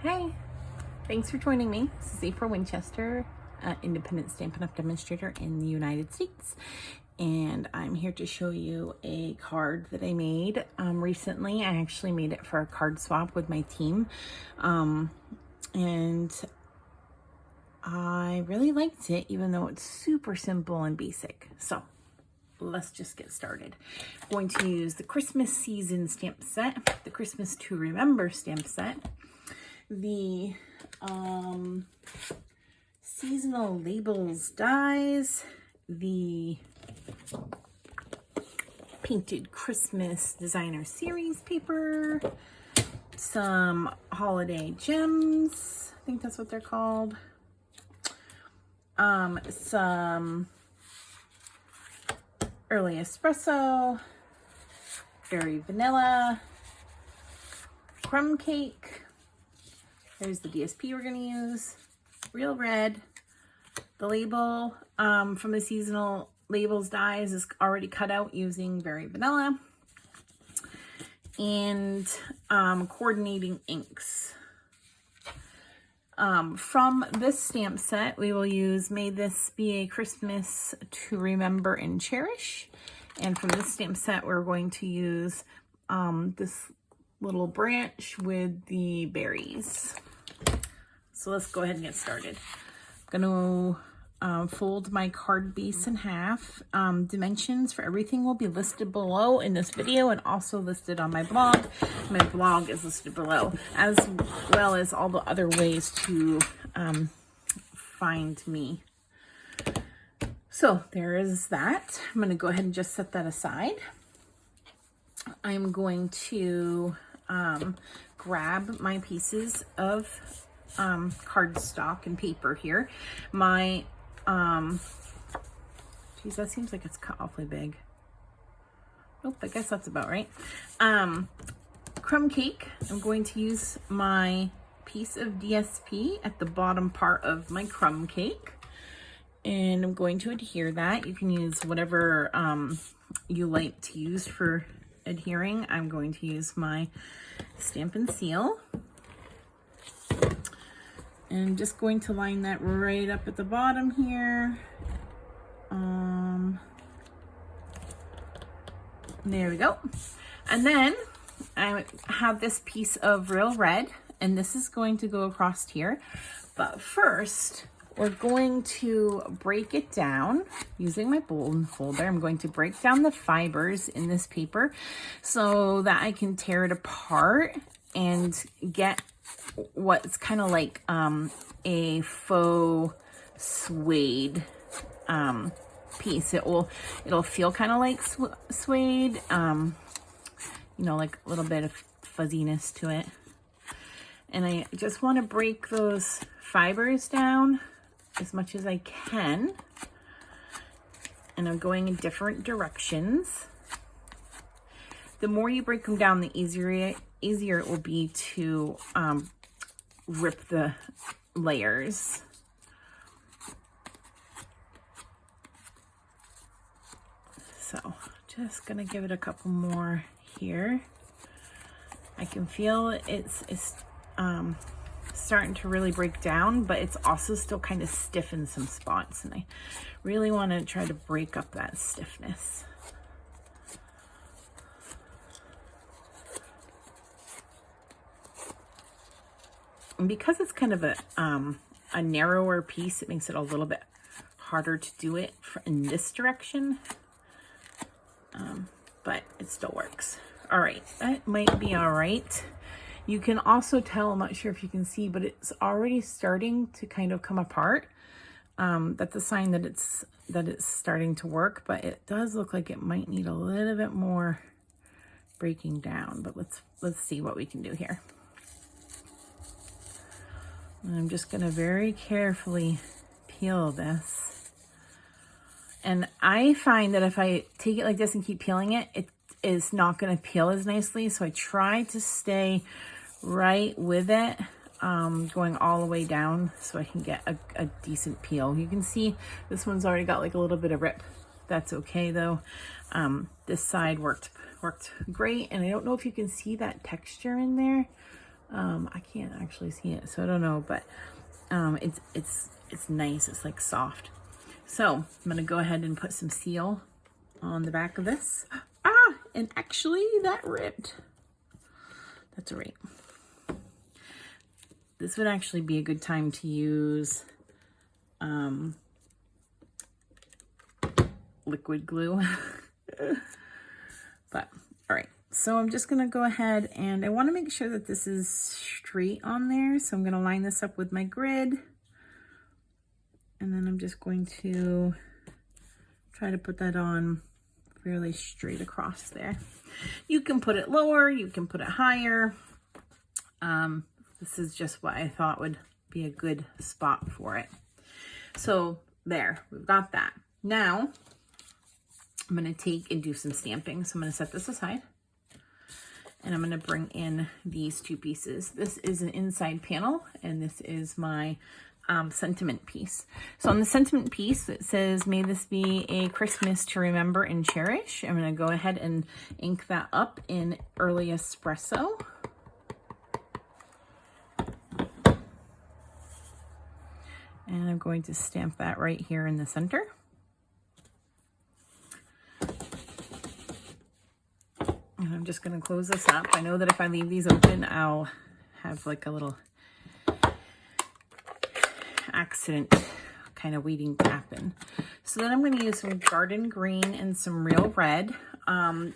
Hey, thanks for joining me. This is April Winchester, independent Stampin' Up! Demonstrator in the United States. And I'm here to show you a card that I made recently. I actually made it for a card swap with my team. And I really liked it, even though it's super simple and basic. So let's just get started. I'm going to use the Christmas season stamp set, the Christmas to Remember stamp set, the seasonal labels dies, the painted Christmas designer series paper, some holiday gems, I think that's what they're called, some early espresso, berry vanilla, crumb cake. There's the DSP we're going to use, real red. The label from the seasonal labels dies is already cut out using berry vanilla. And coordinating inks. From this stamp set, we will use May This Be a Christmas to Remember and Cherish. And from this stamp set, we're going to use this little branch with the berries. So let's go ahead and get started. I'm going to fold my card base in half. Dimensions for everything will be listed below in this video and also listed on my blog. My blog is listed below, as well as all the other ways to find me. So there is that. I'm going to go ahead and just set that aside. I'm going to grab my pieces of cardstock and paper here. My geez, that seems like it's cut awfully big. Nope, I guess that's about right. Crumb cake. I'm going to use my piece of DSP at the bottom part of my crumb cake, and I'm going to adhere that. You can use whatever you like to use for adhering. I'm going to use my Stampin' Seal. And I'm just going to line that right up at the bottom here. There we go. And then I have this piece of real red, and this is going to go across here. But first, we're going to break it down using my bone folder. I'm going to break down the fibers in this paper so that I can tear it apart and get what's kind of like a faux suede piece. It'll feel kind of like suede, you know, like a little bit of fuzziness to it. And I just want to break those fibers down as much as I can. And I'm going in different directions. The more you break them down, the easier it will be to rip the layers. So just gonna give it a couple more here. I can feel it's starting to really break down, but it's also still kind of stiff in some spots, and I really want to try to break up that stiffness. And because it's kind of a narrower piece, it makes it a little bit harder to do it in this direction, but it still works. All right, that might be all right. You can also tell, I'm not sure if you can see, but it's already starting to kind of come apart. That's a sign that it's starting to work, but it does look like it might need a little bit more breaking down. But let's see what we can do here. And I'm just gonna very carefully peel this. And I find that if I take it like this and keep peeling it, it is not gonna peel as nicely. So I try to stay right with it, going all the way down so I can get a decent peel. You can see this one's already got like a little bit of rip. That's okay though. This side worked great. And I don't know if you can see that texture in there. I can't actually see it, so I don't know, but it's nice. It's like soft. So I'm gonna go ahead and put some seal on the back of this. Ah, and actually that ripped. That's all right. This would actually be a good time to use liquid glue. But all right, so I'm just gonna go ahead and I want to make sure that this is straight on there, so I'm gonna line this up with my grid, and then I'm just going to try to put that on fairly straight across there. You can put it lower, you can put it higher. This is just what I thought would be a good spot for it. So there, we've got that. Now I'm going to take and do some stamping. So I'm going to set this aside, and I'm going to bring in these two pieces. This is an inside panel, and this is my sentiment piece. So on the sentiment piece, it says, "May this be a Christmas to remember and cherish." I'm going to go ahead and ink that up in early espresso. And I'm going to stamp that right here in the center. And I'm just going to close this up. I know that if I leave these open, I'll have like a little accident kind of waiting to happen. So then I'm going to use some garden green and some real red.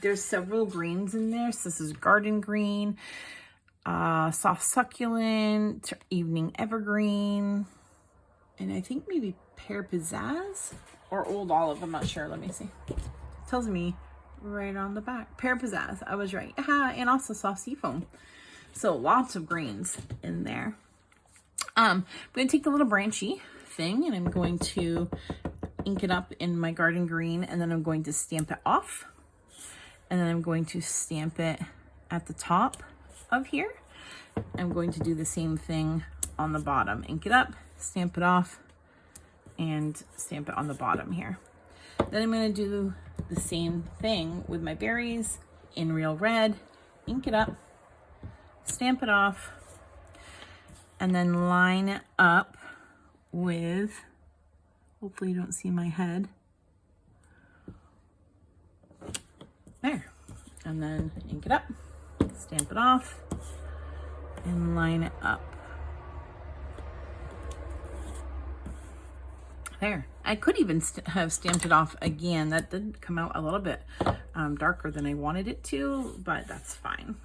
There's several greens in there. So this is garden green, soft succulent, evening evergreen, and I think maybe pear pizzazz or old olive. I'm not sure. Let me see. It tells me right on the back. Pear pizzazz. I was right. And also soft seafoam. So lots of greens in there. I'm going to take the little branchy thing and I'm going to ink it up in my garden green, and then I'm going to stamp it off. And then I'm going to stamp it at the top of here. I'm going to do the same thing on the bottom. Ink it up, stamp it off, and stamp it on the bottom here. Then I'm going to do the same thing with my berries in real red. Ink it up, stamp it off, and then line it up with, hopefully you don't see my head. There. And then ink it up, stamp it off, and line it up. There. I could even have stamped it off again. That did come out a little bit darker than I wanted it to, but that's fine.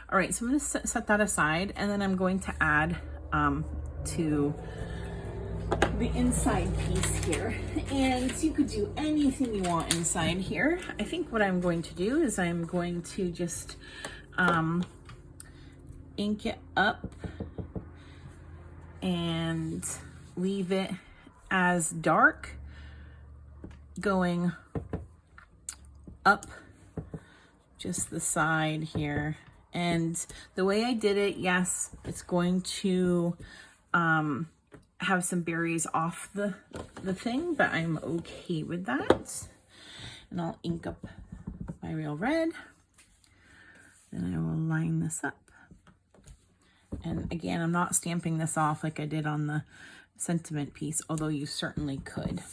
All right, so I'm going to set that aside, and then I'm going to add to the inside piece here. And you could do anything you want inside here. I think what I'm going to do is I'm going to just ink it up and leave it as dark going up just the side here. And the way I did it, yes, it's going to have some berries off the thing, but I'm okay with that. And I'll ink up my real red. Then I will line this up. And again, I'm not stamping this off like I did on the sentiment piece, although you certainly could.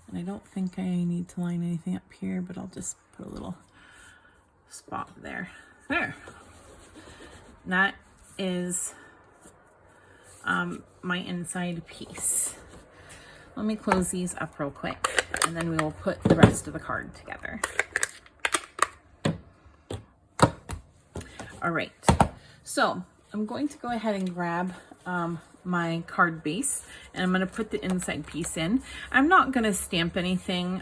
And I don't think I need to line anything up here, but I'll just put a little spot there. There. And that is my inside piece. Let me close these up real quick, and then we will put the rest of the card together. All right, so I'm going to go ahead and grab my card base, and I'm going to put the inside piece in. I'm not going to stamp anything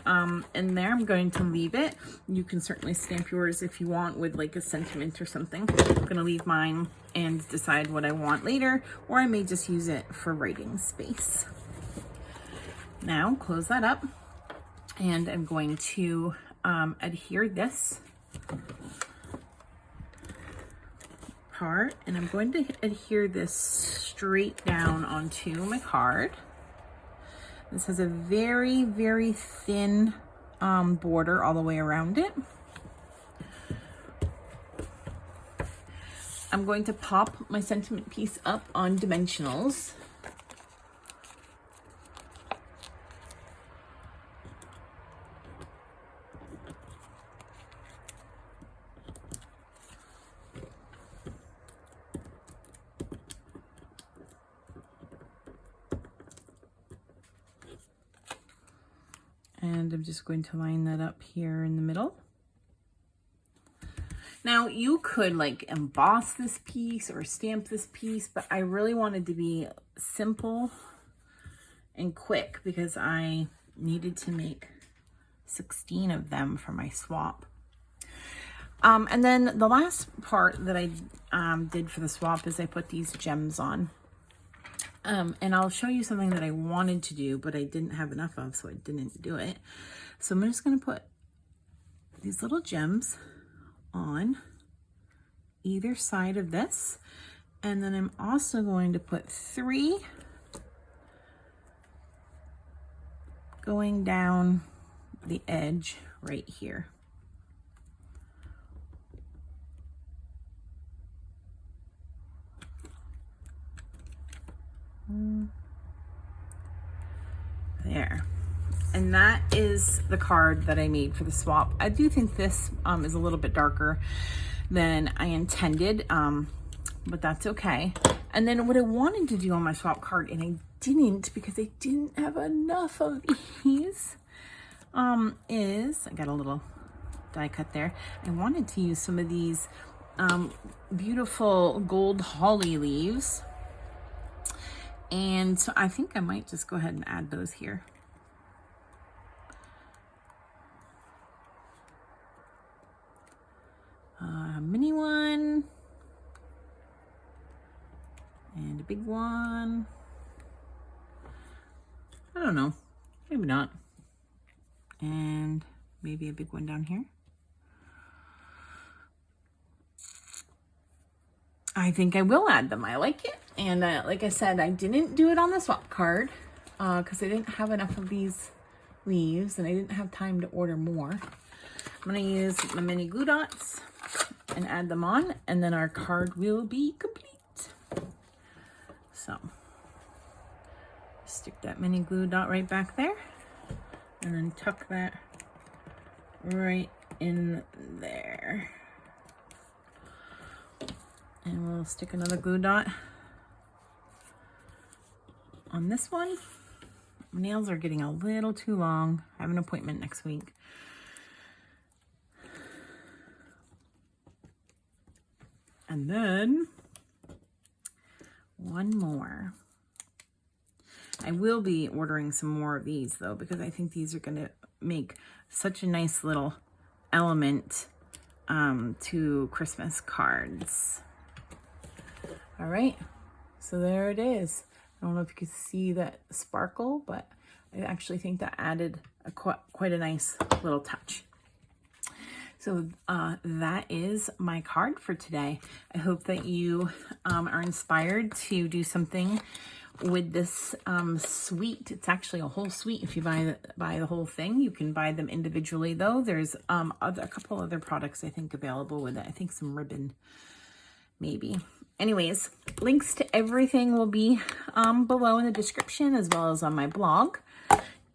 in there. I'm going to leave it. You can certainly stamp yours if you want with like a sentiment or something. I'm going to leave mine and decide what I want later, or I may just use it for writing space. Now close that up, and I'm going to adhere this part, and I'm going to adhere this straight down onto my card. This has a very, very thin border all the way around it. I'm going to pop my sentiment piece up on dimensionals. And I'm just going to line that up here in the middle. Now you could like emboss this piece or stamp this piece, but I really wanted to be simple and quick because I needed to make 16 of them for my swap. And then the last part that I did for the swap is I put these gems on. And I'll show you something that I wanted to do, but I didn't have enough of, so I didn't do it. So I'm just going to put these little gems on either side of this. And then I'm also going to put 3 going down the edge right here. There. And that is the card that I made for the swap. I do think this is a little bit darker than I intended, but that's okay. And then what I wanted to do on my swap card, and I didn't because I didn't have enough of these, is, I got a little die cut there. I wanted to use some of these beautiful gold holly leaves. And so I think I might just go ahead and add those here. A mini one. And a big one. I don't know. Maybe not. And maybe a big one down here. I think I will add them. I like it. And like I said, I didn't do it on the swap card because I didn't have enough of these leaves and I didn't have time to order more. I'm going to use my mini glue dots and add them on, and then our card will be complete. So stick that mini glue dot right back there and then tuck that right in there. And we'll stick another glue dot on this one. My nails are getting a little too long. I have an appointment next week. And then one more. I will be ordering some more of these though, because I think these are going to make such a nice little element to Christmas cards. All right, so there it is. I don't know if you can see that sparkle, but I actually think that added quite a nice little touch. So that is my card for today. I hope that you are inspired to do something with this suite. It's actually a whole suite if you buy the whole thing. You can buy them individually though. There's a couple other products I think available with it. I think some ribbon maybe. Anyways, links to everything will be below in the description as well as on my blog.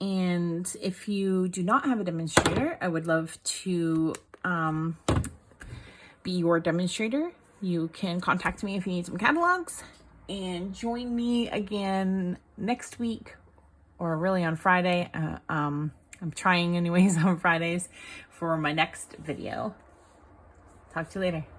And if you do not have a demonstrator, I would love to be your demonstrator. You can contact me if you need some catalogs, and join me again next week, or really on Friday. I'm trying anyways on Fridays for my next video. Talk to you later.